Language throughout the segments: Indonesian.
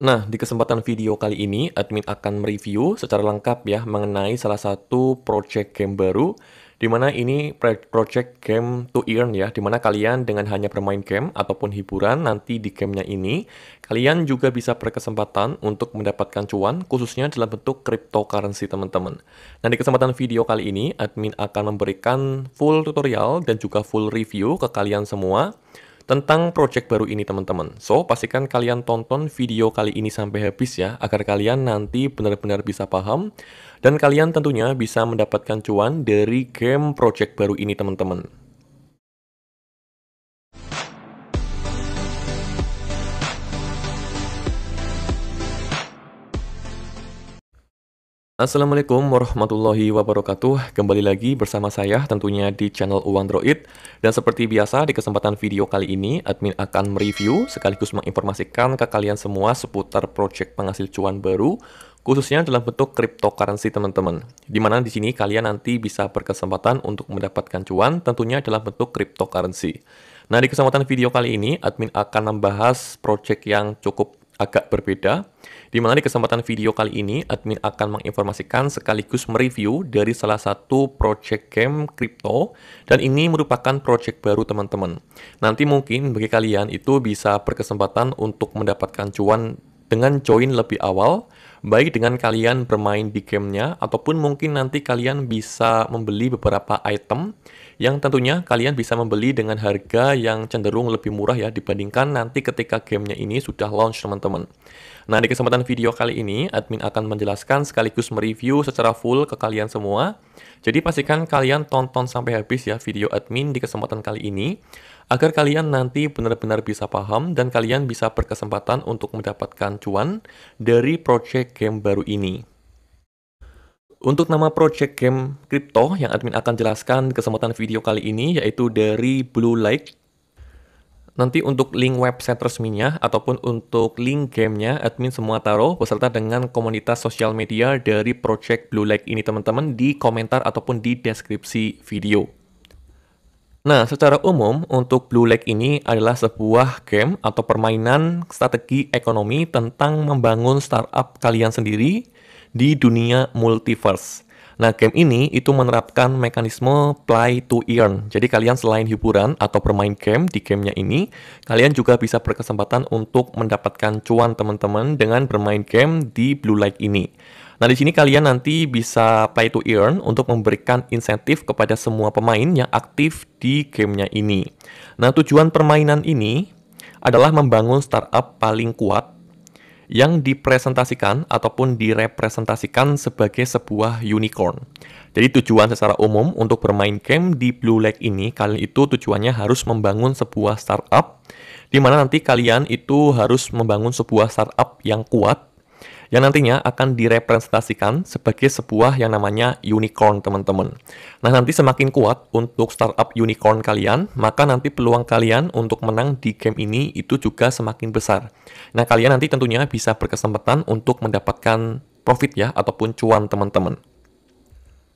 Nah, di kesempatan video kali ini, admin akan mereview secara lengkap ya mengenai salah satu project game baru, di mana ini project game to earn ya, di mana kalian dengan hanya bermain game ataupun hiburan nanti di gamenya ini, kalian juga bisa berkesempatan untuk mendapatkan cuan, khususnya dalam bentuk cryptocurrency teman-teman. Nah, di kesempatan video kali ini, admin akan memberikan full tutorial dan juga full review ke kalian semua tentang project baru ini teman-teman. So, pastikan kalian tonton video kali ini sampai habis ya, agar kalian nanti benar-benar bisa paham, dan kalian tentunya bisa mendapatkan cuan dari game project baru ini teman-teman. Assalamualaikum warahmatullahi wabarakatuh. Kembali lagi bersama saya tentunya di channel Uang Droid. Dan seperti biasa di kesempatan video kali ini, admin akan mereview sekaligus menginformasikan ke kalian semua seputar project penghasil cuan baru, khususnya dalam bentuk cryptocurrency teman-teman. Dimana di sini kalian nanti bisa berkesempatan untuk mendapatkan cuan tentunya dalam bentuk cryptocurrency. Nah, di kesempatan video kali ini, admin akan membahas project yang cukup agak berbeda, di mana di kesempatan video kali ini, admin akan menginformasikan sekaligus mereview dari salah satu project game crypto, dan ini merupakan project baru teman-teman. Nanti mungkin bagi kalian itu bisa berkesempatan untuk mendapatkan cuan dengan join lebih awal, baik dengan kalian bermain di gamenya, ataupun mungkin nanti kalian bisa membeli beberapa item yang tentunya kalian bisa membeli dengan harga yang cenderung lebih murah ya dibandingkan nanti ketika gamenya ini sudah launch teman-teman. Nah, di kesempatan video kali ini, admin akan menjelaskan sekaligus mereview secara full ke kalian semua. Jadi pastikan kalian tonton sampai habis ya video admin di kesempatan kali ini, agar kalian nanti benar-benar bisa paham dan kalian bisa berkesempatan untuk mendapatkan cuan dari project game baru ini. Untuk nama project game crypto yang admin akan jelaskan di kesempatan video kali ini yaitu dari Blue Lake. Nanti untuk link website resminya ataupun untuk link gamenya admin semua taruh beserta dengan komunitas sosial media dari project Blue Lake ini teman-teman di komentar ataupun di deskripsi video. Nah, secara umum untuk Blue Lake ini adalah sebuah game atau permainan strategi ekonomi tentang membangun startup kalian sendiri di dunia multiverse. Nah, game ini itu menerapkan mekanisme play to earn. Jadi kalian selain hiburan atau bermain game di gamenya ini, kalian juga bisa berkesempatan untuk mendapatkan cuan teman-teman dengan bermain game di Blue Lake ini. Nah, di sini kalian nanti bisa play to earn untuk memberikan insentif kepada semua pemain yang aktif di gamenya ini. Nah, tujuan permainan ini adalah membangun startup paling kuat yang dipresentasikan ataupun direpresentasikan sebagai sebuah unicorn. Jadi tujuan secara umum untuk bermain game di Blue Lake ini, kalian itu tujuannya harus membangun sebuah startup, di mana nanti kalian itu harus membangun sebuah startup yang kuat, yang nantinya akan direpresentasikan sebagai sebuah yang namanya unicorn, teman-teman. Nah, nanti semakin kuat untuk startup unicorn kalian, maka nanti peluang kalian untuk menang di game ini itu juga semakin besar. Nah, kalian nanti tentunya bisa berkesempatan untuk mendapatkan profit ya, ataupun cuan, teman-teman.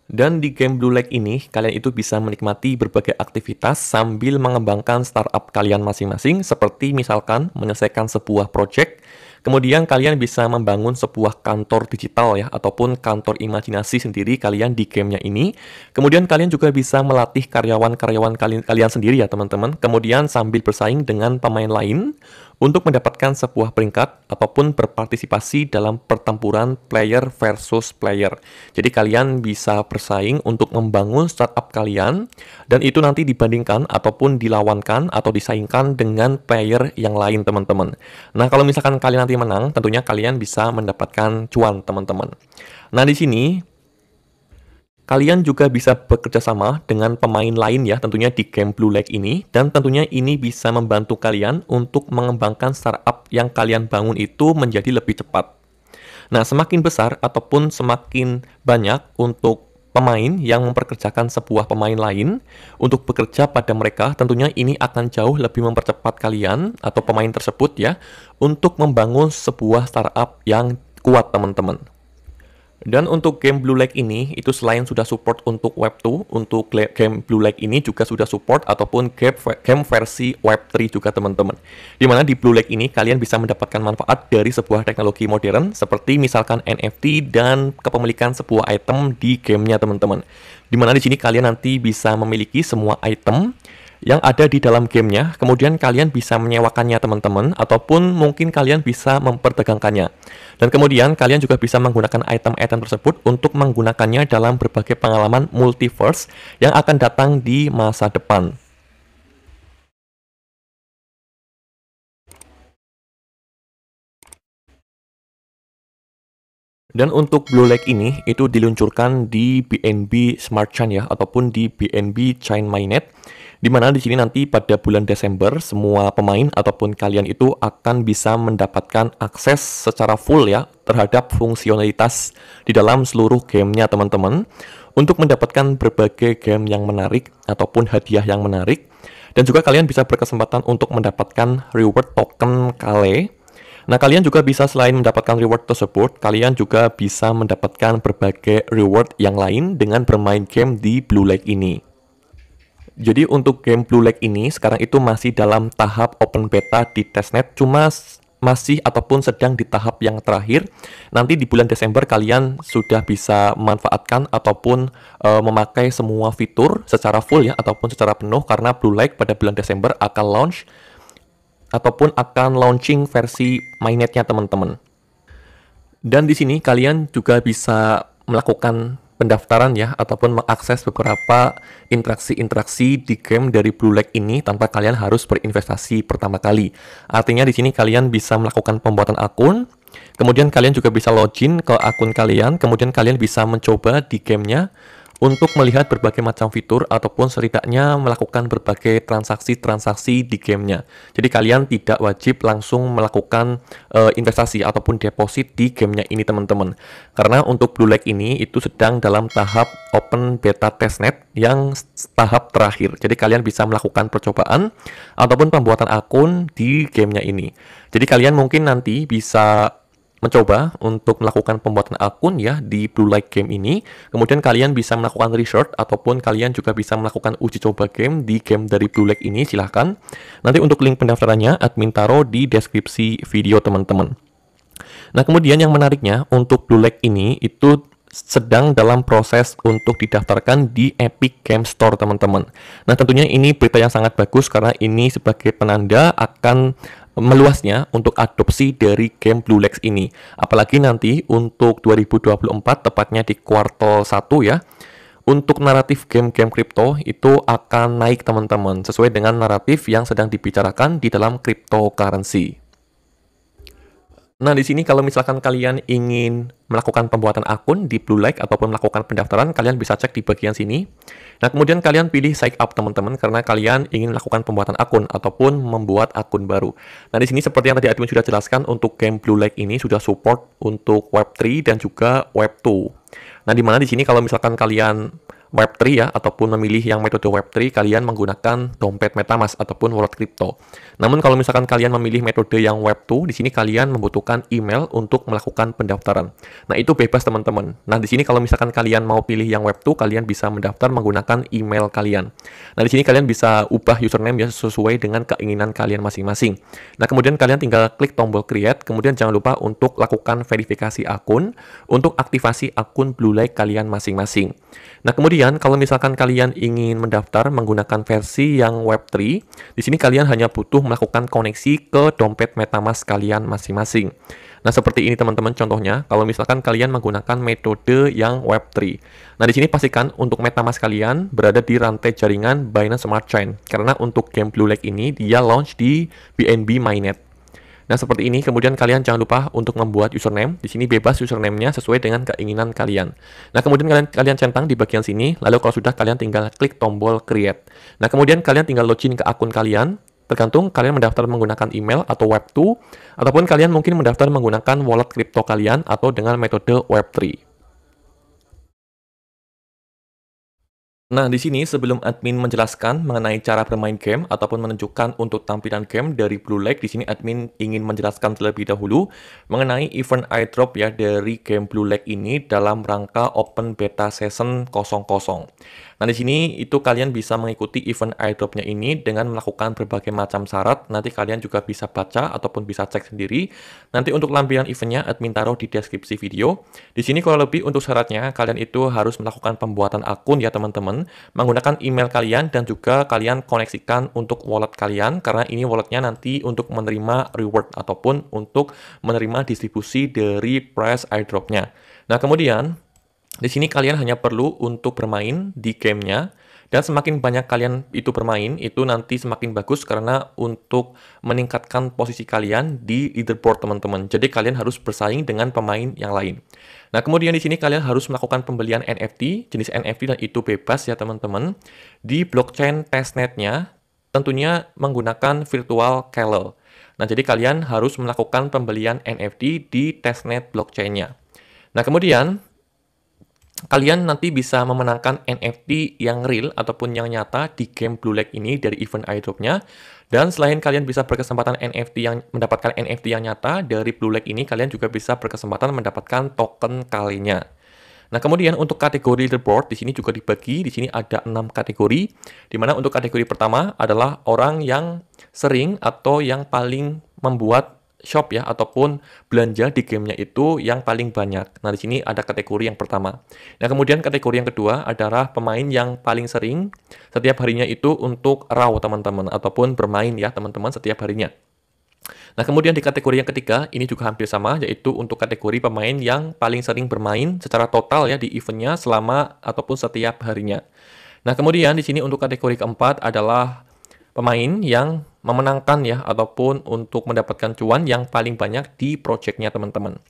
Dan di game Blue Lake ini, kalian itu bisa menikmati berbagai aktivitas sambil mengembangkan startup kalian masing-masing, seperti misalkan menyelesaikan sebuah project, kemudian kalian bisa membangun sebuah kantor digital ya, ataupun kantor imajinasi sendiri kalian di gamenya ini. Kemudian kalian juga bisa melatih karyawan-karyawan kalian sendiri ya teman-teman, kemudian sambil bersaing dengan pemain lain, untuk mendapatkan sebuah peringkat ataupun berpartisipasi dalam pertempuran player versus player. Jadi kalian bisa bersaing untuk membangun startup kalian, dan itu nanti dibandingkan ataupun dilawankan atau disaingkan dengan player yang lain teman-teman. Nah, kalau misalkan kalian nanti menang, tentunya kalian bisa mendapatkan cuan teman-teman. Nah, di sini kalian juga bisa bekerja sama dengan pemain lain ya, tentunya di game Blue Lake ini, dan tentunya ini bisa membantu kalian untuk mengembangkan startup yang kalian bangun itu menjadi lebih cepat. Nah, semakin besar ataupun semakin banyak untuk pemain yang memperkerjakan sebuah pemain lain untuk bekerja pada mereka, tentunya ini akan jauh lebih mempercepat kalian atau pemain tersebut ya, untuk membangun sebuah startup yang kuat teman-teman. Dan untuk game Blue Lake ini, itu selain sudah support untuk Web 2, untuk game Blue Lake ini juga sudah support ataupun game versi Web 3 juga teman-teman. Dimana di Blue Lake ini kalian bisa mendapatkan manfaat dari sebuah teknologi modern seperti misalkan NFT dan kepemilikan sebuah item di gamenya teman-teman. Dimana di sini kalian nanti bisa memiliki semua item yang ada di dalam gamenya, kemudian kalian bisa menyewakannya teman-teman, ataupun mungkin kalian bisa memperdagangkannya. Dan kemudian kalian juga bisa menggunakan item-item tersebut untuk menggunakannya dalam berbagai pengalaman multiverse yang akan datang di masa depan. Dan untuk Blue Lake ini itu diluncurkan di BNB Smart Chain ya, ataupun di BNB Chain Mainnet, di mana di sini nanti pada bulan Desember semua pemain ataupun kalian itu akan bisa mendapatkan akses secara full ya terhadap fungsionalitas di dalam seluruh gamenya teman-teman, untuk mendapatkan berbagai game yang menarik ataupun hadiah yang menarik, dan juga kalian bisa berkesempatan untuk mendapatkan reward token Kale. Nah, kalian juga bisa selain mendapatkan reward tersebut, kalian juga bisa mendapatkan berbagai reward yang lain dengan bermain game di Blue Lake ini. Jadi untuk game Blue Lake ini sekarang itu masih dalam tahap open beta di testnet, cuma masih ataupun sedang di tahap yang terakhir. Nanti di bulan Desember kalian sudah bisa memanfaatkan ataupun memakai semua fitur secara full ya, ataupun secara penuh, karena Blue Lake pada bulan Desember akan launch ataupun akan launching versi mainnetnya teman-teman. Dan di sini kalian juga bisa melakukan pendaftaran ya, ataupun mengakses beberapa interaksi-interaksi di game dari Blue Lake ini tanpa kalian harus berinvestasi pertama kali. Artinya di sini kalian bisa melakukan pembuatan akun, kemudian kalian juga bisa login ke akun kalian, kemudian kalian bisa mencoba di gamenya untuk melihat berbagai macam fitur ataupun setidaknya melakukan berbagai transaksi-transaksi di gamenya. Jadi kalian tidak wajib langsung melakukan investasi ataupun deposit di gamenya ini teman-teman. Karena untuk Blue Lake ini itu sedang dalam tahap open beta testnet yang tahap terakhir. Jadi kalian bisa melakukan percobaan ataupun pembuatan akun di gamenya ini. Jadi kalian mungkin nanti bisa mencoba untuk melakukan pembuatan akun ya di Blue Lake game ini. Kemudian kalian bisa melakukan research ataupun kalian juga bisa melakukan uji coba game di game dari Blue Lake ini, silahkan. Nanti untuk link pendaftarannya admin taruh di deskripsi video teman-teman. Nah, kemudian yang menariknya untuk Blue Lake ini itu sedang dalam proses untuk didaftarkan di Epic Game Store teman-teman. Nah, tentunya ini berita yang sangat bagus karena ini sebagai penanda akan meluasnya untuk adopsi dari game Blue Lake ini. Apalagi nanti untuk 2024, tepatnya di kuartal 1 ya, untuk naratif game-game kripto itu akan naik teman-teman, sesuai dengan naratif yang sedang dibicarakan di dalam cryptocurrency. Nah, di sini kalau misalkan kalian ingin melakukan pembuatan akun di Blue Lake ataupun melakukan pendaftaran, kalian bisa cek di bagian sini. Nah, kemudian kalian pilih sign up teman-teman karena kalian ingin melakukan pembuatan akun ataupun membuat akun baru. Nah, di sini seperti yang tadi admin sudah jelaskan, untuk game Blue Lake ini sudah support untuk Web 3 dan juga Web 2. Nah, di mana di sini kalau misalkan kalian Web 3 ya, ataupun memilih yang metode Web 3, kalian menggunakan dompet MetaMask ataupun wallet kripto. Namun kalau misalkan kalian memilih metode yang Web 2, di sini kalian membutuhkan email untuk melakukan pendaftaran. Nah, itu bebas teman-teman. Nah, di sini kalau misalkan kalian mau pilih yang Web 2, kalian bisa mendaftar menggunakan email kalian. Nah, di sini kalian bisa ubah username ya sesuai dengan keinginan kalian masing-masing. Nah, kemudian kalian tinggal klik tombol create, kemudian jangan lupa untuk lakukan verifikasi akun untuk aktivasi akun Blue Lake kalian masing-masing. Nah, kemudian kalau misalkan kalian ingin mendaftar menggunakan versi yang Web 3, di sini kalian hanya butuh melakukan koneksi ke dompet MetaMask kalian masing-masing. Nah, seperti ini teman-teman contohnya, kalau misalkan kalian menggunakan metode yang Web 3. Nah, di sini pastikan untuk MetaMask kalian berada di rantai jaringan Binance Smart Chain, karena untuk game Blue Lake ini dia launch di BNB Mainnet. Nah, seperti ini. Kemudian kalian jangan lupa untuk membuat username. Di sini bebas username-nya sesuai dengan keinginan kalian. Nah, kemudian kalian centang di bagian sini. Lalu kalau sudah, kalian tinggal klik tombol create. Nah, kemudian kalian tinggal login ke akun kalian. Tergantung kalian mendaftar menggunakan email atau Web 2, ataupun kalian mungkin mendaftar menggunakan wallet kripto kalian atau dengan metode Web 3. Nah, di sini sebelum admin menjelaskan mengenai cara bermain game ataupun menunjukkan untuk tampilan game dari Blue Lake, di sini admin ingin menjelaskan terlebih dahulu mengenai event airdrop ya dari game Blue Lake ini dalam rangka Open Beta Session 00. Nah, di sini itu kalian bisa mengikuti event airdropnya ini dengan melakukan berbagai macam syarat. Nanti kalian juga bisa baca ataupun bisa cek sendiri. Nanti untuk lampiran eventnya admin taruh di deskripsi video. Di sini kurang lebih untuk syaratnya kalian itu harus melakukan pembuatan akun ya teman-teman, menggunakan email kalian dan juga kalian koneksikan untuk wallet kalian karena ini walletnya nanti untuk menerima reward ataupun untuk menerima distribusi dari prize airdropnya. Nah, kemudian di sini kalian hanya perlu untuk bermain di gamenya, dan semakin banyak kalian itu bermain, itu nanti semakin bagus karena untuk meningkatkan posisi kalian di leaderboard teman-teman. Jadi kalian harus bersaing dengan pemain yang lain. Nah, kemudian di sini kalian harus melakukan pembelian NFT, jenis NFT dan itu bebas ya teman-teman, di blockchain testnetnya, tentunya menggunakan virtual Keler. Nah, jadi kalian harus melakukan pembelian NFT di testnet blockchain-nya. Nah, kemudian kalian nanti bisa memenangkan NFT yang real ataupun yang nyata di game Blue Lake ini dari event airdropnya. Dan selain kalian bisa berkesempatan mendapatkan NFT yang nyata dari Blue Lake ini, kalian juga bisa berkesempatan mendapatkan token kalinya. Nah, kemudian untuk kategori leaderboard di sini juga dibagi. Di sini ada 6 kategori, di mana untuk kategori pertama adalah orang yang sering atau yang paling membuat shop ya ataupun belanja di gamenya itu yang paling banyak. Nah, di sini ada kategori yang pertama. Nah, kemudian kategori yang kedua adalah pemain yang paling sering setiap harinya itu untuk raw teman-teman ataupun bermain ya teman-teman setiap harinya. Nah, kemudian di kategori yang ketiga ini juga hampir sama, yaitu untuk kategori pemain yang paling sering bermain secara total ya di eventnya selama ataupun setiap harinya. Nah, kemudian di sini untuk kategori keempat adalah pemain yang memenangkan ya ataupun untuk mendapatkan cuan yang paling banyak di projectnya teman-teman.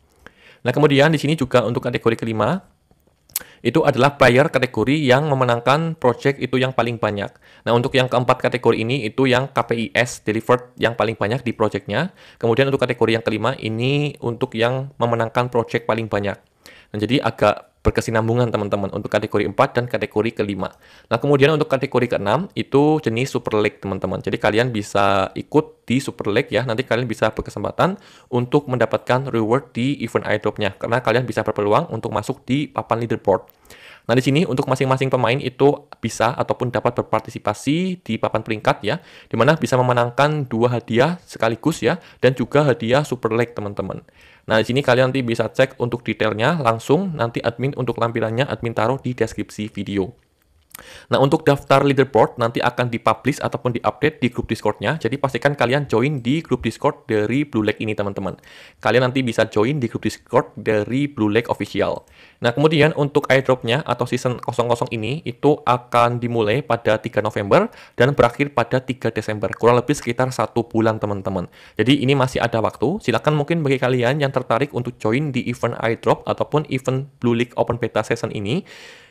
Nah, kemudian di sini juga untuk kategori kelima itu adalah player kategori yang memenangkan project itu yang paling banyak. Nah, untuk yang keempat kategori ini itu yang KPIs delivered yang paling banyak di projectnya. Kemudian untuk kategori yang kelima ini untuk yang memenangkan project paling banyak. Nah, jadi agak berkesinambungan teman-teman untuk kategori 4 dan kategori kelima. Nah, kemudian untuk kategori ke-6 itu jenis Super League teman-teman. Jadi kalian bisa ikut di Super League ya. Nanti kalian bisa berkesempatan untuk mendapatkan reward di event airdropnya karena kalian bisa berpeluang untuk masuk di papan leaderboard. Nah, di sini untuk masing-masing pemain itu bisa ataupun dapat berpartisipasi di papan peringkat ya, di mana bisa memenangkan 2 hadiah sekaligus ya, dan juga hadiah Super League teman-teman. Nah, di sini kalian nanti bisa cek untuk detailnya langsung, nanti admin untuk lampirannya admin taruh di deskripsi video. Nah, untuk daftar leaderboard nanti akan dipublish ataupun diupdate di grup Discord-nya. Jadi pastikan kalian join di grup Discord dari Blue Lake ini, teman-teman. Kalian nanti bisa join di grup Discord dari Blue Lake Official. Nah, kemudian untuk airdrop-nya atau season 00 ini itu akan dimulai pada 3 November dan berakhir pada 3 Desember. Kurang lebih sekitar 1 bulan, teman-teman. Jadi ini masih ada waktu. Silakan mungkin bagi kalian yang tertarik untuk join di event airdrop ataupun event Blue Lake Open Beta Session ini,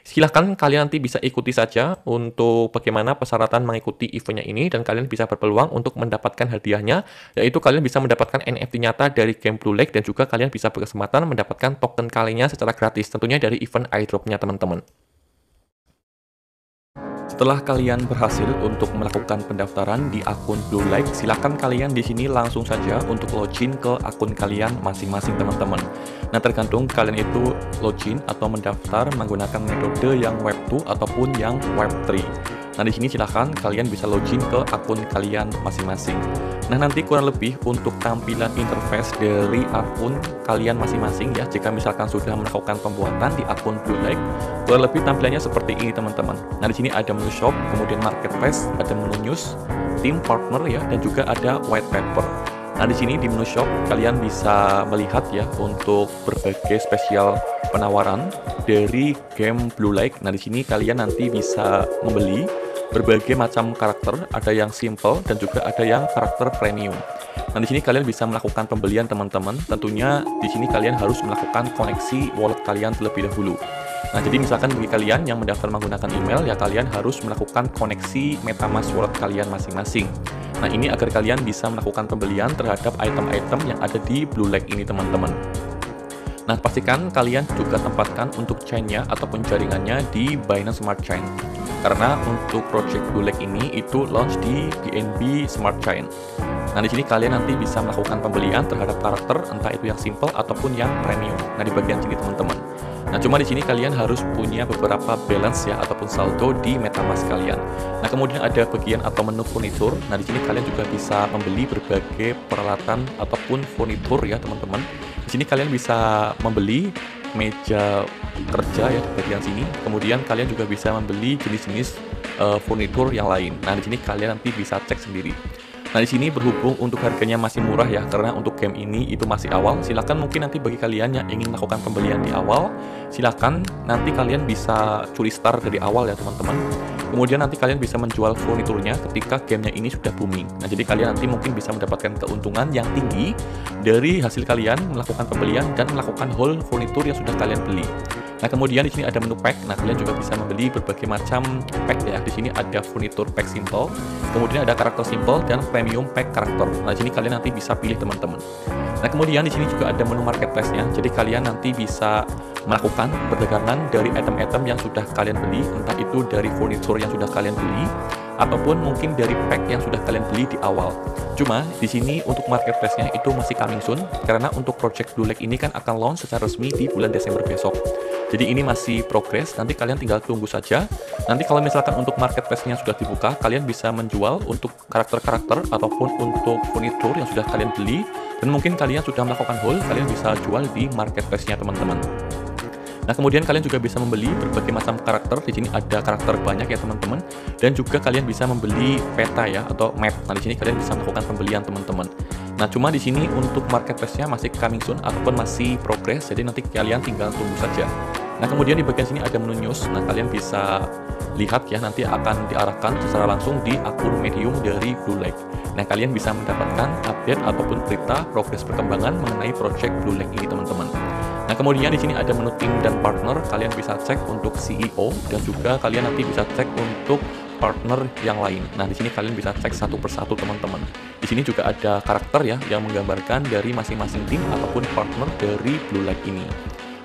silahkan kalian nanti bisa ikuti saja untuk bagaimana persyaratan mengikuti eventnya ini dan kalian bisa berpeluang untuk mendapatkan hadiahnya, yaitu kalian bisa mendapatkan NFT nyata dari game Blue Lake dan juga kalian bisa berkesempatan mendapatkan token kalinya secara gratis, tentunya dari event airdropnya teman-teman. Setelah kalian berhasil untuk melakukan pendaftaran di akun Blue Lake, silakan kalian di sini langsung saja untuk login ke akun kalian masing-masing teman-teman. Nah, tergantung kalian itu login atau mendaftar menggunakan metode yang Web 2 ataupun yang Web 3. Nah, di sini silahkan kalian bisa login ke akun kalian masing-masing. Nah, nanti kurang lebih untuk tampilan interface dari akun kalian masing-masing ya, jika misalkan sudah melakukan pembuatan di akun Blue Lake, kurang lebih tampilannya seperti ini teman-teman. Nah, di sini ada menu shop, kemudian marketplace, ada menu news, team partner ya, dan juga ada white paper. Nah, di sini di menu shop kalian bisa melihat ya untuk berbagai spesial penawaran dari game Blue Lake. Nah, di sini kalian nanti bisa membeli berbagai macam karakter, ada yang simple dan juga ada yang karakter premium. Nah, di sini kalian bisa melakukan pembelian teman-teman. Tentunya di sini kalian harus melakukan koneksi wallet kalian terlebih dahulu. Nah, jadi misalkan bagi kalian yang mendaftar menggunakan email, ya kalian harus melakukan koneksi MetaMask wallet kalian masing-masing. Nah, ini agar kalian bisa melakukan pembelian terhadap item-item yang ada di Blue Lake ini, teman-teman. Nah, pastikan kalian juga tempatkan untuk chain-nya ataupun jaringannya di Binance Smart Chain. Karena untuk Project Blue Lake ini itu launch di BNB Smart Chain. Nah, di sini kalian nanti bisa melakukan pembelian terhadap karakter, entah itu yang simple ataupun yang premium. Nah, di bagian sini teman-teman. Nah, cuma di sini kalian harus punya beberapa balance ya ataupun saldo di MetaMask kalian. Nah, kemudian ada bagian atau menu furnitur. Nah, di sini kalian juga bisa membeli berbagai peralatan ataupun furnitur ya, teman-teman. Di sini kalian bisa membeli meja kerja ya di bagian sini. Kemudian kalian juga bisa membeli jenis-jenis furnitur yang lain. Nah, di sini kalian nanti bisa cek sendiri. Nah, di sini berhubung untuk harganya masih murah ya, karena untuk game ini itu masih awal. Silakan mungkin nanti bagi kalian yang ingin melakukan pembelian di awal, silakan nanti kalian bisa curi start dari awal ya, teman-teman. Kemudian nanti kalian bisa menjual furniturnya ketika gamenya ini sudah booming. Nah, jadi kalian nanti mungkin bisa mendapatkan keuntungan yang tinggi dari hasil kalian melakukan pembelian dan melakukan haul furnitur yang sudah kalian beli. Nah, kemudian di sini ada menu pack. Nah, kalian juga bisa membeli berbagai macam pack ya. Di sini ada furnitur pack simple, kemudian ada karakter simple dan premium pack karakter. Nah, di sini kalian nanti bisa pilih teman-teman. Nah, kemudian di sini juga ada menu marketplace-nya. Jadi kalian nanti bisa melakukan perdagangan dari item-item yang sudah kalian beli, entah itu dari furnitur yang sudah kalian beli ataupun mungkin dari pack yang sudah kalian beli di awal. Cuma di sini untuk marketplace-nya itu masih coming soon, karena untuk Project Blue Lake ini kan akan launch secara resmi di bulan Desember besok. Jadi ini masih progress, nanti kalian tinggal tunggu saja. Nanti kalau misalkan untuk marketplace-nya sudah dibuka, kalian bisa menjual untuk karakter-karakter ataupun untuk furnitur yang sudah kalian beli, dan mungkin kalian sudah melakukan haul, kalian bisa jual di marketplace-nya teman-teman. Nah, kemudian kalian juga bisa membeli berbagai macam karakter. Di sini ada karakter banyak ya, teman-teman. Dan juga kalian bisa membeli peta ya atau map. Nah, di sini kalian bisa melakukan pembelian, teman-teman. Nah, cuma di sini untuk marketplace-nya masih coming soon ataupun masih progress. Jadi nanti kalian tinggal tunggu saja. Nah, kemudian di bagian sini ada menu news. Nah, kalian bisa lihat ya, nanti akan diarahkan secara langsung di akun Medium dari Blue Lake. Nah, kalian bisa mendapatkan update ataupun berita progres perkembangan mengenai Project Blue Lake ini, teman-teman. Nah, kemudian di sini ada menu tim dan partner. Kalian bisa cek untuk CEO dan juga kalian nanti bisa cek untuk partner yang lain. Nah, di sini kalian bisa cek satu persatu, teman-teman. Di sini juga ada karakter ya yang menggambarkan dari masing-masing tim ataupun partner dari Blue Lake ini.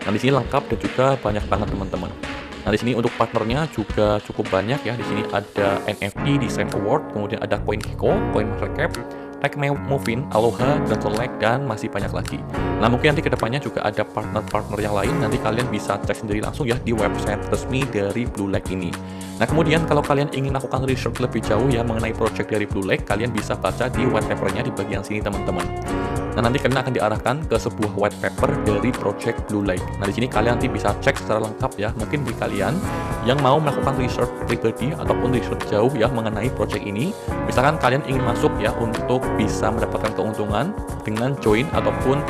Nah, di sini lengkap dan juga banyak banget, teman-teman. Nah, di sini untuk partnernya juga cukup banyak ya. Di sini ada NFT Design Award, kemudian ada CoinGecko, CoinMarketCap, Techmovin, Aloha, Dragon Lake, dan masih banyak lagi. Nah, mungkin nanti kedepannya juga ada partner-partner yang lain. Nanti kalian bisa cek sendiri langsung ya di website resmi dari Blue Lake ini. Nah, kemudian kalau kalian ingin melakukan research lebih jauh ya mengenai project dari Blue Lake, kalian bisa baca di white paper-nya di bagian sini, teman-teman. Nah, nanti kalian akan diarahkan ke sebuah white paper dari Project Blue Lake. Nah, di sini kalian nanti bisa cek secara lengkap ya. Mungkin bagi kalian yang mau melakukan research pribadi ataupun research jauh ya mengenai project ini, misalkan kalian ingin masuk ya untuk bisa mendapatkan keuntungan dengan join ataupun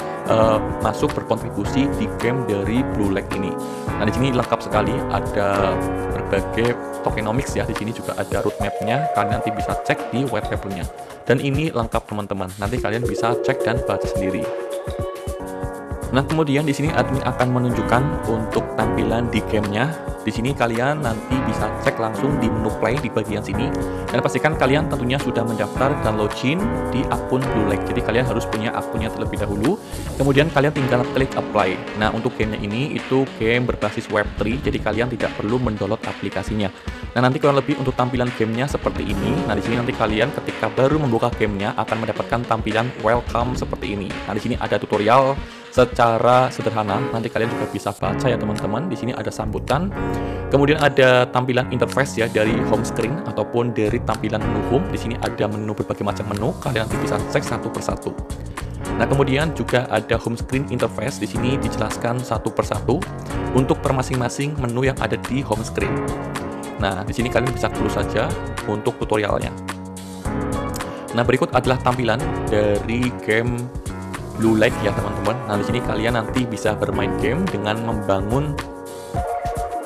masuk berkontribusi di game dari Blue Lake ini. Nah, di sini lengkap sekali, ada berbagai tokenomics ya. Di sini juga ada roadmap-nya. Kalian nanti bisa cek di white paper-nya. Dan ini lengkap, teman-teman. Nanti kalian bisa cek dan baca sendiri. Nah, kemudian di sini admin akan menunjukkan untuk tampilan di gamenya. Di sini kalian nanti bisa cek langsung di menu play di bagian sini. Dan pastikan kalian tentunya sudah mendaftar dan login di akun Blue Lake. Jadi kalian harus punya akunnya terlebih dahulu. Kemudian kalian tinggal klik apply. Nah, untuk gamenya ini itu game berbasis Web3. Jadi kalian tidak perlu mendownload aplikasinya. Nah, nanti kurang lebih untuk tampilan gamenya seperti ini. Nah, di sini nanti kalian ketika baru membuka gamenya akan mendapatkan tampilan welcome seperti ini. Nah, di sini ada tutorial secara sederhana, nanti kalian juga bisa baca ya, teman-teman. Di sini ada sambutan, kemudian ada tampilan interface ya dari home screen ataupun dari tampilan menu home. Di sini ada menu berbagai macam menu, kalian nanti bisa cek satu persatu. Nah, kemudian juga ada home screen interface. Di sini dijelaskan satu persatu untuk per masing-masing menu yang ada di home screen. Nah, di sini kalian bisa close saja untuk tutorialnya. Nah, berikut adalah tampilan dari game Blue Lake ya, teman-teman. Nah, di sini kalian nanti bisa bermain game dengan membangun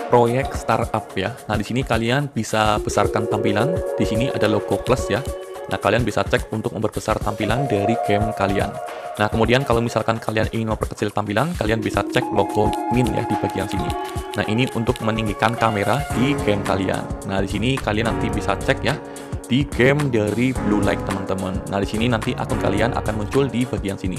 proyek startup ya. Nah, di sini kalian bisa besarkan tampilan. Di sini ada logo plus ya. Nah, kalian bisa cek untuk memperbesar tampilan dari game kalian. Nah, kemudian kalau misalkan kalian ingin memperkecil tampilan, kalian bisa cek logo min ya di bagian sini. Nah, ini untuk meninggikan kamera di game kalian. Nah, di sini kalian nanti bisa cek ya di game dari Blue Lake, teman-teman. Nah, di sini nanti akun kalian akan muncul di bagian sini.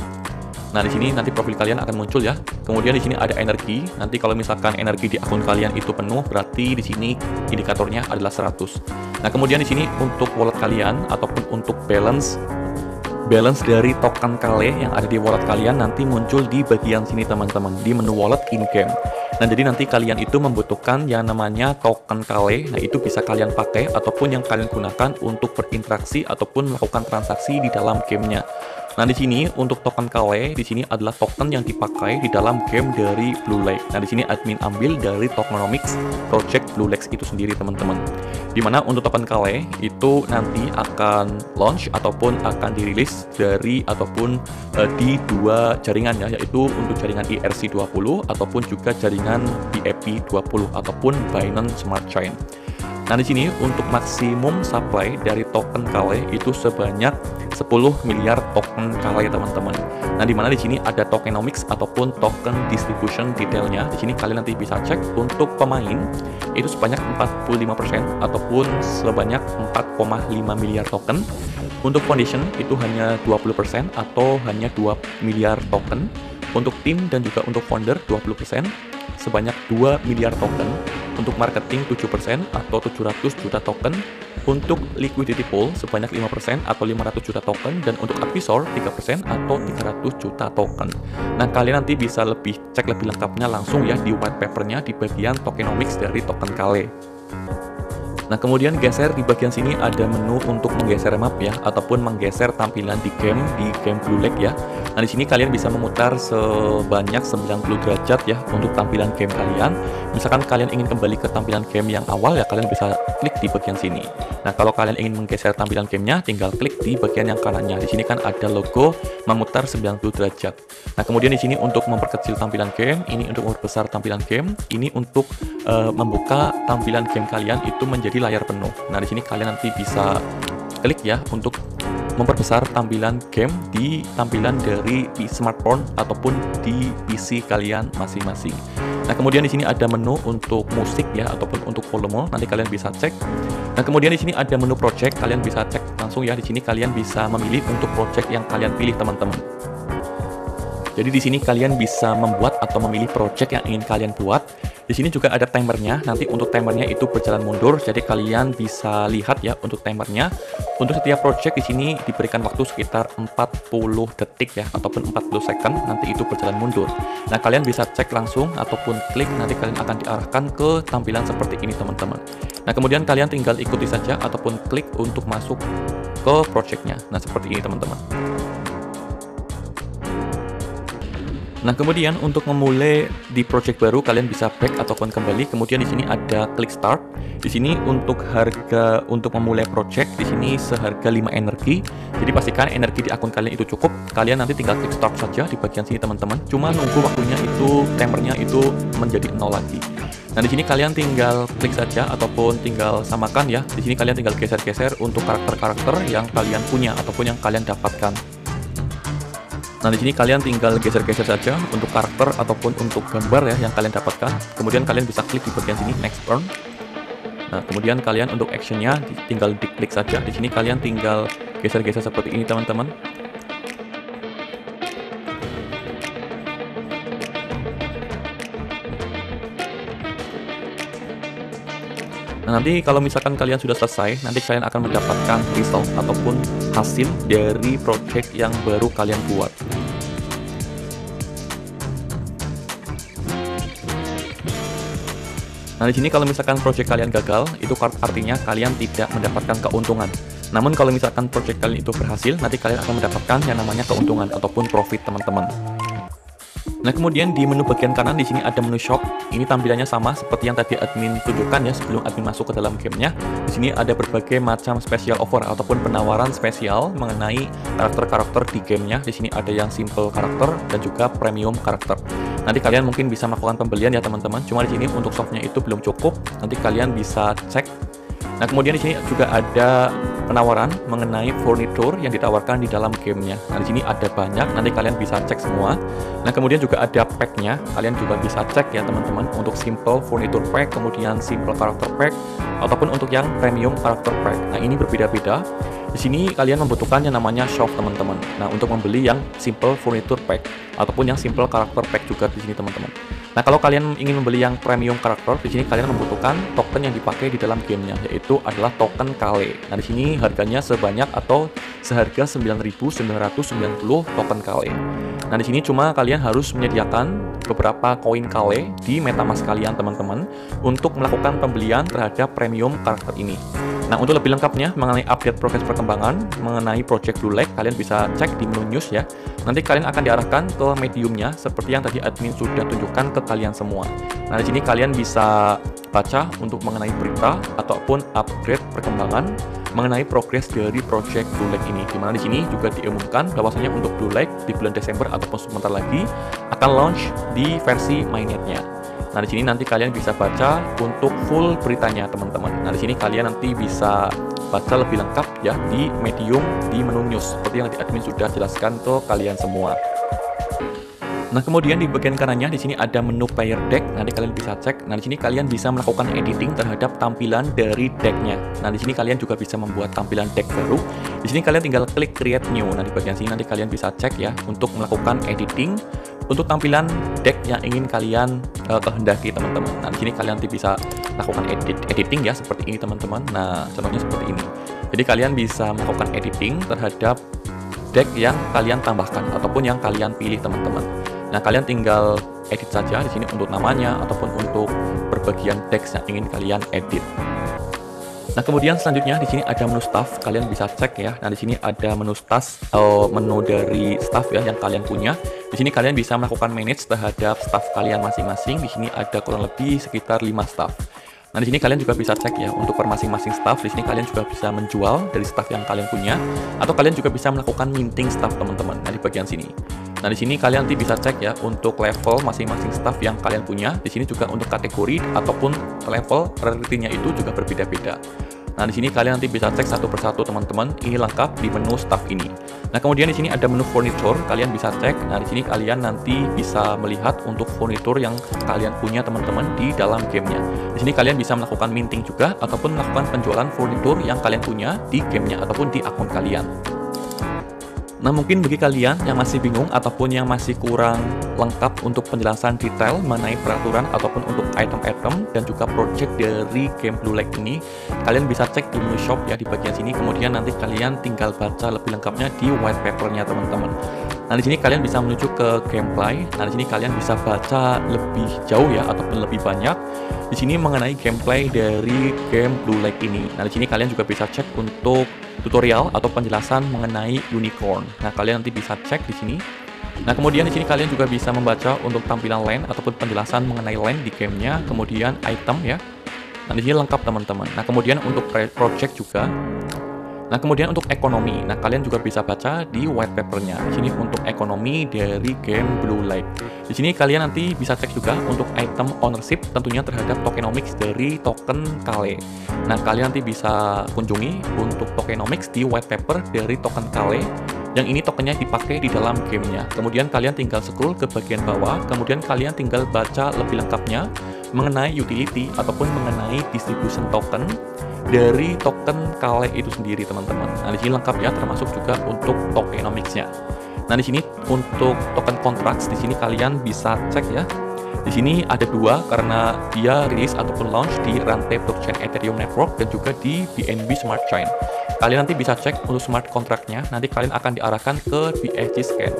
Nah, di sini nanti profil kalian akan muncul ya. Kemudian di sini ada energi. Nanti kalau misalkan energi di akun kalian itu penuh, berarti di sini indikatornya adalah 100. Nah, kemudian di sini untuk wallet kalian ataupun untuk balance dari token Kale yang ada di wallet kalian nanti muncul di bagian sini teman-teman, di menu wallet in-game. Nah, jadi nanti kalian itu membutuhkan yang namanya token Kale. Nah, itu bisa kalian pakai ataupun yang kalian gunakan untuk berinteraksi ataupun melakukan transaksi di dalam gamenya. Nah, di sini untuk token Kale, di sini adalah token yang dipakai di dalam game dari Blue Lake. Nah, di sini admin ambil dari tokenomics project Blue Lake itu sendiri, teman-teman. Dimana untuk token Kale itu nanti akan launch ataupun akan dirilis dari ataupun di dua jaringan ya, yaitu untuk jaringan ERC20 ataupun juga jaringan BEP20 ataupun Binance Smart Chain. Nah, di sini untuk maksimum supply dari token Kale itu sebanyak 10 miliar token Kale, teman-teman. Nah, di mana di sini ada tokenomics ataupun token distribution detailnya. Di sini kalian nanti bisa cek untuk pemain itu sebanyak 45% ataupun sebanyak 4,5 miliar token. Untuk foundation itu hanya 20% atau hanya 2 miliar token. Untuk tim dan juga untuk founder 20% sebanyak 2 miliar token. Untuk marketing 7% atau 700 juta token. Untuk liquidity pool sebanyak 5% atau 500 juta token. Dan untuk advisor 3% atau 300 juta token. Nah, kalian nanti bisa cek lebih lengkapnya langsung ya di white papernya di bagian tokenomics dari token Kale. Nah, kemudian geser di bagian sini ada menu untuk menggeser map ya, ataupun menggeser tampilan di game Blue Lake ya. Nah, di sini kalian bisa memutar sebanyak 90 derajat ya untuk tampilan game kalian. Misalkan kalian ingin kembali ke tampilan game yang awal ya, kalian bisa klik di bagian sini. Nah, kalau kalian ingin menggeser tampilan gamenya, tinggal klik di bagian yang kanannya. Di sini kan ada logo memutar 90 derajat. Nah, kemudian di sini untuk memperkecil tampilan game, ini untuk memperbesar tampilan game, ini untuk membuka tampilan game kalian itu menjadi layar penuh. Nah, di sini kalian nanti bisa klik ya untuk memperbesar tampilan game di tampilan dari smartphone ataupun di PC kalian masing-masing. Nah, kemudian di sini ada menu untuk musik ya ataupun untuk volume, nanti kalian bisa cek. Nah, kemudian di sini ada menu project, kalian bisa cek langsung ya. Di sini kalian bisa memilih untuk project yang kalian pilih, teman-teman. Jadi di sini kalian bisa membuat atau memilih project yang ingin kalian buat. Di sini juga ada timernya. Nanti untuk timernya itu berjalan mundur. Jadi kalian bisa lihat ya untuk timernya. Untuk setiap project di sini diberikan waktu sekitar 40 detik ya ataupun 40 second. Nanti itu berjalan mundur. Nah, kalian bisa cek langsung ataupun klik. Nanti kalian akan diarahkan ke tampilan seperti ini, teman-teman. Nah, kemudian kalian tinggal ikuti saja ataupun klik untuk masuk ke projectnya. Nah, seperti ini, teman-teman. Nah, kemudian untuk memulai di project baru kalian bisa back ataupun kembali. Kemudian di sini ada klik start. Di sini untuk harga untuk memulai project di sini seharga 5 energi. Jadi pastikan energi di akun kalian itu cukup. Kalian nanti tinggal klik start saja di bagian sini, teman-teman. Cuma nunggu waktunya itu timernya itu menjadi 0 lagi. Nah, di sini kalian tinggal klik saja ataupun tinggal samakan ya. Di sini kalian tinggal geser-geser untuk karakter-karakter yang kalian punya ataupun yang kalian dapatkan. Nah, di sini kalian tinggal geser-geser saja untuk karakter ataupun untuk gambar ya yang kalian dapatkan. Kemudian kalian bisa klik di bagian sini next turn. Nah, kemudian kalian untuk actionnya tinggal diklik saja. Di sini kalian tinggal geser-geser seperti ini, teman-teman. Nah, nanti kalau misalkan kalian sudah selesai, nanti kalian akan mendapatkan result ataupun hasil dari project yang baru kalian buat. Nah, di sini kalau misalkan project kalian gagal, itu artinya kalian tidak mendapatkan keuntungan. Namun kalau misalkan project kalian itu berhasil, nanti kalian akan mendapatkan yang namanya keuntungan ataupun profit, teman-teman. Nah, kemudian di menu bagian kanan di sini ada menu shop. Ini tampilannya sama seperti yang tadi admin tunjukkan ya sebelum admin masuk ke dalam gamenya. Di sini ada berbagai macam special offer ataupun penawaran spesial mengenai karakter-karakter di gamenya. Di sini ada yang simple karakter dan juga premium karakter. Nanti kalian mungkin bisa melakukan pembelian ya, teman-teman. Cuma di sini untuk shopnya itu belum cukup. Nanti kalian bisa cek. Nah, kemudian di sini juga ada penawaran mengenai furniture yang ditawarkan di dalam gamenya. Nah, di sini ada banyak, nanti kalian bisa cek semua. Nah, kemudian juga ada pack-nya, kalian juga bisa cek ya, teman-teman, untuk simple furniture pack, kemudian simple character pack, ataupun untuk yang premium character pack. Nah, ini berbeda-beda. Di sini kalian membutuhkan yang namanya shop teman-teman. Nah, untuk membeli yang simple furniture pack ataupun yang simple character pack juga di sini teman-teman. Nah, kalau kalian ingin membeli yang premium karakter, di sini kalian membutuhkan token yang dipakai di dalam gamenya, yaitu adalah token Kale. Nah, di sini harganya sebanyak atau seharga 9.990 token Kale. Nah, di sini cuma kalian harus menyediakan beberapa koin Kale di MetaMask kalian teman-teman untuk melakukan pembelian terhadap premium karakter ini. Nah, untuk lebih lengkapnya mengenai update progres perkembangan mengenai Project Blue Lake, kalian bisa cek di menu news ya. Nanti kalian akan diarahkan ke mediumnya seperti yang tadi admin sudah tunjukkan ke kalian semua. Nah, di sini kalian bisa baca untuk mengenai berita ataupun upgrade perkembangan mengenai progres dari Project Blue Lake ini. Dimana di sini juga diumumkan bahwasanya untuk Blue Lake di bulan Desember ataupun sebentar lagi akan launch di versi mainnetnya. Nah, di sini nanti kalian bisa baca untuk full beritanya, teman-teman. Nah, di sini kalian nanti bisa baca lebih lengkap ya di medium di menu news seperti yang di admin sudah jelaskan ke kalian semua. Nah, kemudian di bagian kanannya di sini ada menu player deck. Nanti kalian bisa cek. Nah, di sini kalian bisa melakukan editing terhadap tampilan dari decknya. Nah, di sini kalian juga bisa membuat tampilan deck baru. Di sini kalian tinggal klik create new. Nah, di bagian sini nanti kalian bisa cek ya untuk melakukan editing untuk tampilan deck yang ingin kalian kehendaki, teman-teman. Nah, di sini kalian nanti bisa lakukan editing ya seperti ini, teman-teman. Nah, contohnya seperti ini. Jadi kalian bisa melakukan editing terhadap deck yang kalian tambahkan ataupun yang kalian pilih, teman-teman. Nah, kalian tinggal edit saja di sini untuk namanya ataupun untuk berbagian teks yang ingin kalian edit. Nah, kemudian selanjutnya di sini ada menu staff, kalian bisa cek ya. Nah, di sini ada menu staff, menu dari staff ya yang kalian punya. Di sini kalian bisa melakukan manage terhadap staff kalian masing-masing. Di sini ada kurang lebih sekitar 5 staff. Nah, di sini kalian juga bisa cek ya untuk per masing-masing staff. Di sini kalian juga bisa menjual dari staff yang kalian punya atau kalian juga bisa melakukan minting staff, teman-teman. Nah, di bagian sini. Nah, di sini kalian nanti bisa cek ya untuk level masing-masing staff yang kalian punya. Di sini juga untuk kategori ataupun level rarity-nya itu juga berbeda-beda. Nah, di sini kalian nanti bisa cek satu persatu, teman-teman. Ini lengkap di menu staff ini. Nah, kemudian di sini ada menu furniture, kalian bisa cek. Nah, di sini kalian nanti bisa melihat untuk furniture yang kalian punya, teman-teman, di dalam gamenya. Di sini kalian bisa melakukan minting juga ataupun melakukan penjualan furniture yang kalian punya di gamenya ataupun di akun kalian. Nah, mungkin bagi kalian yang masih bingung ataupun yang masih kurang lengkap untuk penjelasan detail mengenai peraturan ataupun untuk item-item dan juga project dari game Blue Lake ini, kalian bisa cek di menu shop ya di bagian sini. Kemudian nanti kalian tinggal baca lebih lengkapnya di white papernya, teman-teman. Nah, di sini kalian bisa menuju ke gameplay. Nah, di sini kalian bisa baca lebih jauh ya ataupun lebih banyak di sini mengenai gameplay dari game Blue Lake ini. Nah, di sini kalian juga bisa cek untuk tutorial atau penjelasan mengenai unicorn. Nah, kalian nanti bisa cek di sini. Nah, kemudian di sini kalian juga bisa membaca untuk tampilan land ataupun penjelasan mengenai land di gamenya, kemudian item ya. Nah, di sini lengkap, teman-teman. Nah, kemudian untuk project juga. Nah, kemudian untuk ekonomi. Nah, kalian juga bisa baca di white papernya. Di sini untuk ekonomi dari game Blue Lake. Di sini kalian nanti bisa cek juga untuk item ownership tentunya terhadap tokenomics dari token Kale. Nah, kalian nanti bisa kunjungi untuk tokenomics di white paper dari token Kale. Yang ini tokennya dipakai di dalam gamenya. Kemudian kalian tinggal scroll ke bagian bawah. Kemudian kalian tinggal baca lebih lengkapnya mengenai utility ataupun mengenai distribution token dari token Kale itu sendiri, teman-teman. Nah, di sini lengkap ya, termasuk juga untuk tokenomics-nya. Nah, di sini untuk token contracts, di sini kalian bisa cek ya. Di sini ada dua karena dia rilis ataupun launch di rantai blockchain Ethereum Network dan juga di BNB Smart Chain. Kalian nanti bisa cek untuk smart contract-nya, nanti kalian akan diarahkan ke BSC Scan.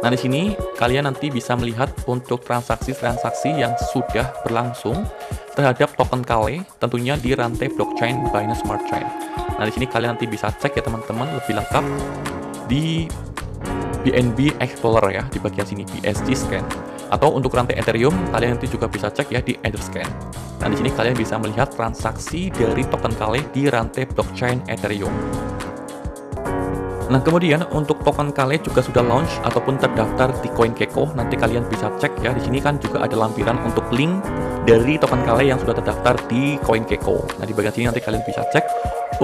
Nah, di sini kalian nanti bisa melihat untuk transaksi-transaksi yang sudah berlangsung terhadap token Kale, tentunya di rantai blockchain Binance Smart Chain. Nah, di sini kalian nanti bisa cek ya, teman-teman, lebih lengkap di BNB Explorer ya, di bagian sini BSC Scan. Atau untuk rantai Ethereum, kalian nanti juga bisa cek ya di Etherscan. Nah, di sini kalian bisa melihat transaksi dari token Kale di rantai blockchain Ethereum. Nah, kemudian untuk token Kale juga sudah launch ataupun terdaftar di CoinGecko. Nanti kalian bisa cek ya. Di sini kan juga ada lampiran untuk link dari token Kale yang sudah terdaftar di CoinGecko. Nah, di bagian sini nanti kalian bisa cek.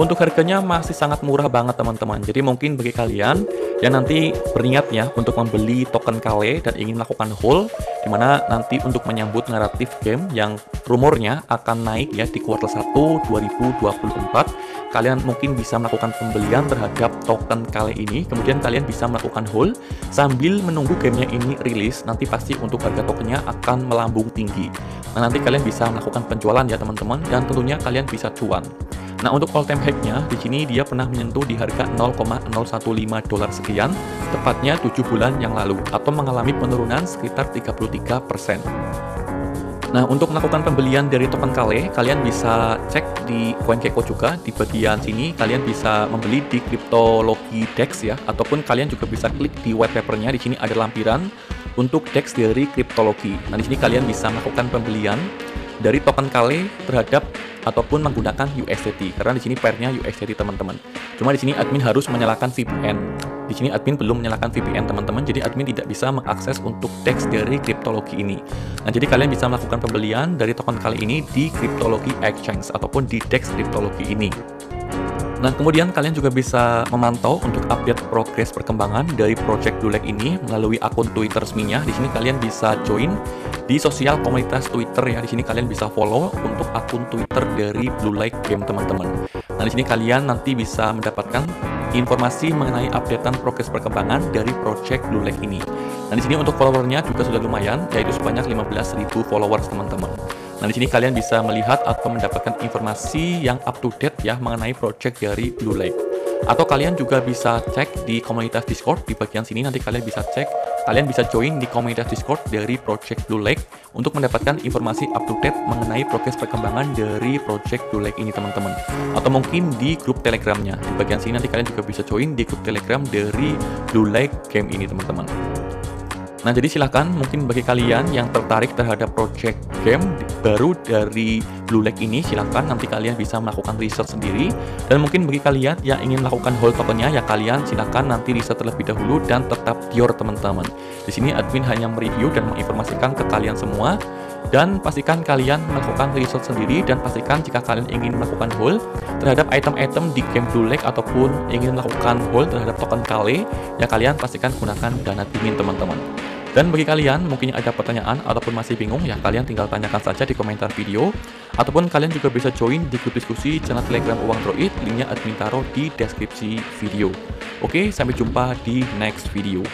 Untuk harganya masih sangat murah banget, teman-teman. Jadi mungkin bagi kalian yang nanti berniat ya untuk membeli token Kale dan ingin melakukan hold, dimana nanti untuk menyambut naratif game yang rumornya akan naik ya di kuartal 1 2024, kalian mungkin bisa melakukan pembelian terhadap token Kale ini, kemudian kalian bisa melakukan hold sambil menunggu gamenya ini rilis. Nanti pasti untuk harga tokennya akan melambung tinggi. Nah, nanti kalian bisa melakukan penjualan ya teman-teman, dan tentunya kalian bisa cuan. Nah, untuk all time high-nya di sini dia pernah menyentuh di harga 0,015 dolar sekian, tepatnya 7 bulan yang lalu, atau mengalami penurunan sekitar 33%. Nah, untuk melakukan pembelian dari token Kale, kalian bisa cek di CoinGecko juga. Di bagian sini kalian bisa membeli di Cryptology DEX ya, ataupun kalian juga bisa klik di white paper-nya. Di sini ada lampiran untuk DEX dari Cryptology. Nah, di sini kalian bisa melakukan pembelian dari token Kale terhadap ataupun menggunakan USDT, karena di sini pairnya USDT teman-teman. Cuma di sini admin harus menyalakan VPN. Di sini admin belum menyalakan VPN teman-teman, jadi admin tidak bisa mengakses untuk DEX dari Cryptology ini. Nah, jadi kalian bisa melakukan pembelian dari token Kale ini di Cryptology Exchange ataupun di DEX Cryptology ini. Nah, kemudian kalian juga bisa memantau untuk update progres perkembangan dari project Blue Lake ini melalui akun Twitter resminya. Di sini kalian bisa join di sosial komunitas Twitter ya. Di sini kalian bisa follow untuk akun Twitter dari Blue Lake Game teman-teman. Nah, di sini kalian nanti bisa mendapatkan informasi mengenai updatean progres perkembangan dari project Blue Lake ini. Nah, di sini untuk followernya juga sudah lumayan, yaitu sebanyak 15.000 followers teman-teman. Nah, di sini kalian bisa melihat atau mendapatkan informasi yang up to date ya mengenai project dari Blue Lake. Atau kalian juga bisa cek di komunitas Discord di bagian sini, nanti kalian bisa cek, kalian bisa join di komunitas Discord dari project Blue Lake untuk mendapatkan informasi up to date mengenai progres perkembangan dari project Blue Lake ini teman-teman. Atau mungkin di grup Telegramnya. Di bagian sini nanti kalian juga bisa join di grup Telegram dari Blue Lake Game ini teman-teman. Nah, jadi silahkan mungkin bagi kalian yang tertarik terhadap project game baru dari Blue Lake ini, silahkan nanti kalian bisa melakukan research sendiri. Dan mungkin bagi kalian yang ingin melakukan hold tokennya, ya kalian silahkan nanti riset terlebih dahulu dan tetap pure teman-teman. Di sini admin hanya mereview dan menginformasikan ke kalian semua. Dan pastikan kalian melakukan research sendiri, dan pastikan jika kalian ingin melakukan hold terhadap item-item di game Blue Lake ataupun ingin melakukan hold terhadap token Kale, ya kalian pastikan gunakan dana dingin teman-teman. Dan bagi kalian mungkin ada pertanyaan ataupun masih bingung, ya kalian tinggal tanyakan saja di komentar video, ataupun kalian juga bisa join di grup diskusi channel Telegram Uang Droid, linknya admin taruh di deskripsi video. Oke, sampai jumpa di next video.